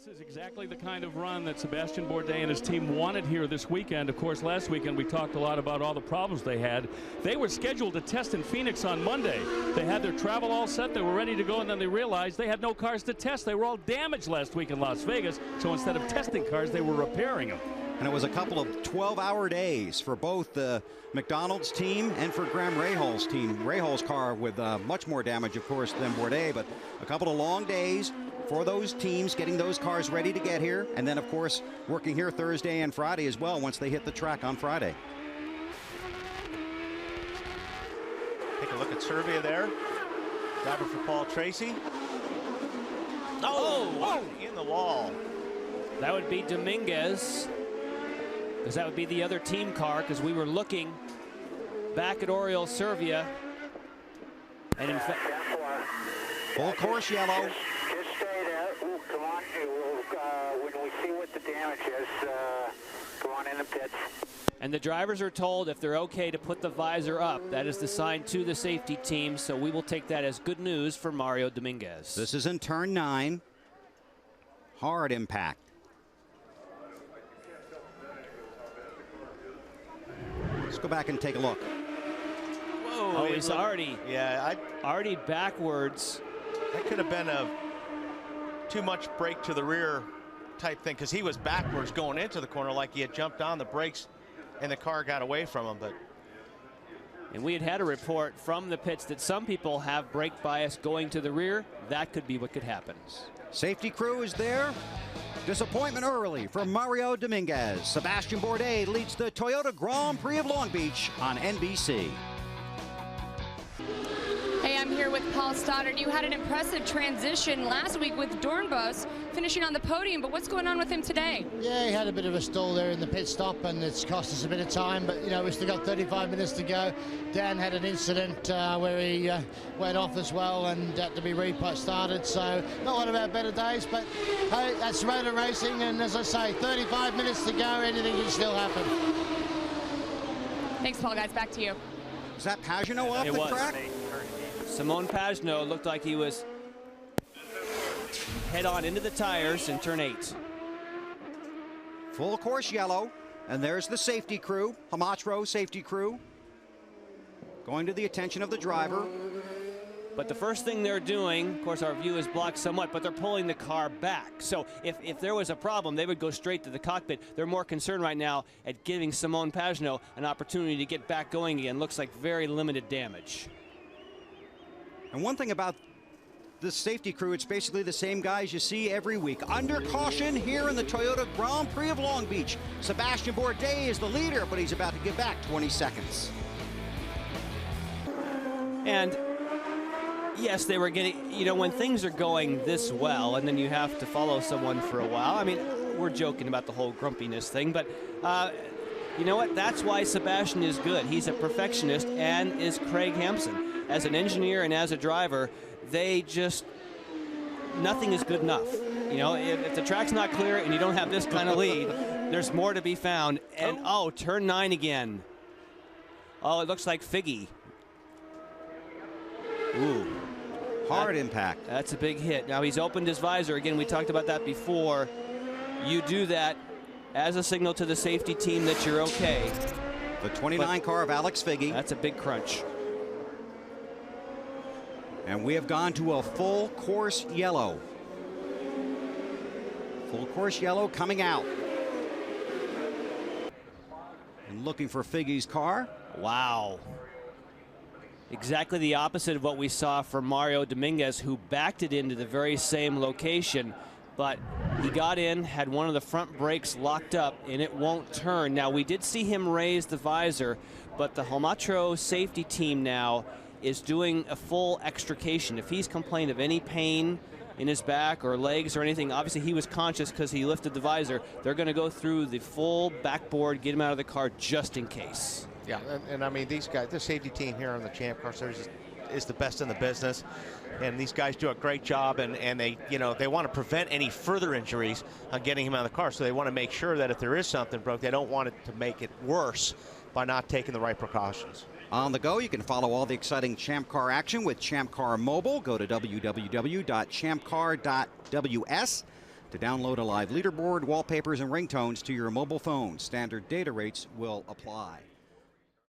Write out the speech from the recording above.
is exactly the kind of run that Sebastian Bourdais and his team wanted here this weekend. Of course, last weekend we talked a lot about all the problems they had. They were scheduled to test in Phoenix on Monday. They had their travel all set. They were ready to go, and then they realized they had no cars to test. They were all damaged last week in Las Vegas, so instead of testing cars, they were repairing them. And it was a couple of 12-hour days for both the McDonald's team and for Graham Rahal's team. Rahal's car with much more damage, of course, than Bourdais, but a couple of long days for those teams getting those cars ready to get here. And then, of course, working here Thursday and Friday as well once they hit the track on Friday. Take a look at Serbia there. Driver for Paul Tracy. Oh, in the wall. That would be Dominguez, because that would be the other team car, because we were looking back at Oriol Servia. And in fact, full course yellow. Just stay there. Ooh, come on. When we see what the damage is, go on in the pits. And the drivers are told if they're okay to put the visor up. That is the sign to the safety team, so we will take that as good news for Mario Dominguez. This is in turn 9. Hard impact. Let's go back and take a look. Whoa, oh, he's already backwards. That could have been a too much brake to the rear type thing, because he was backwards going into the corner like he had jumped on the brakes and the car got away from him. And we had a report from the pits that some people have brake bias going to the rear. That could be what could happen. Safety crew is there. Disappointment early for Mario Dominguez. Sebastian Bourdais leads the Toyota Grand Prix of Long Beach on NBC. Hey, I'm here with Paul Stoddard. You had an impressive transition last week with Dornbos finishing on the podium, but what's going on with him today? Yeah, he had a bit of a stall there in the pit stop, and it's cost us a bit of time, but you know, we still got 35 minutes to go. Dan had an incident where he went off as well and had to be started, so not one of our better days, but hey, that's motor racing, and as I say, 35 minutes to go, anything can still happen. Thanks, Paul, guys. Back to you. Is that Pagenaud off the track? Simon Pagenaud looked like he was head-on into the tires in turn 8. Full course yellow, and there's the safety crew, Hamatro safety crew, going to the attention of the driver. But the first thing they're doing, of course our view is blocked somewhat, but they're pulling the car back. So if there was a problem, they would go straight to the cockpit. They're more concerned right now at giving Simon Pagenaud an opportunity to get back going again. Looks like very limited damage. And one thing about the safety crew, it's basically the same guys you see every week. Under caution here in the Toyota Grand Prix of Long Beach. Sebastian Bourdais is the leader, but he's about to give back 20 seconds. And yes, they were getting, you know, when things are going this well and then you have to follow someone for a while. I mean, we're joking about the whole grumpiness thing, but you know what? That's why Sebastian is good. He's a perfectionist, and is Craig Hampson. As an engineer and as a driver, they just, nothing is good enough. You know, if the track's not clear and you don't have this kind of lead, there's more to be found. And oh, turn 9 again. Oh, it looks like Figgy. Ooh, hard impact. That's a big hit. Now he's opened his visor again. We talked about that before. You do that as a signal to the safety team that you're okay. The 29 car of Alex Figgy. That's a big crunch. And we have gone to a full course yellow. Full course yellow coming out. And looking for Figgy's car. Wow. Exactly the opposite of what we saw from Mario Dominguez, who backed it into the very same location. But he got in, had one of the front brakes locked up, and it won't turn. Now, we did see him raise the visor, but the Hamatro safety team now is doing a full extrication. If he's complained of any pain in his back or legs or anything, obviously he was conscious because he lifted the visor. They're going to go through the full backboard, get him out of the car just in case. Yeah, and I mean, these guys, the safety team here on the Champ Car Series is the best in the business, and these guys do a great job, and they, you know, they want to prevent any further injuries on getting him out of the car, so they want to make sure that if there is something broke, they don't want it to make it worse by not taking the right precautions. On the go, you can follow all the exciting Champ Car action with Champ Car Mobile. Go to www.champcar.ws. To download a live leaderboard, wallpapers, and ringtones to your mobile phone, standard data rates will apply.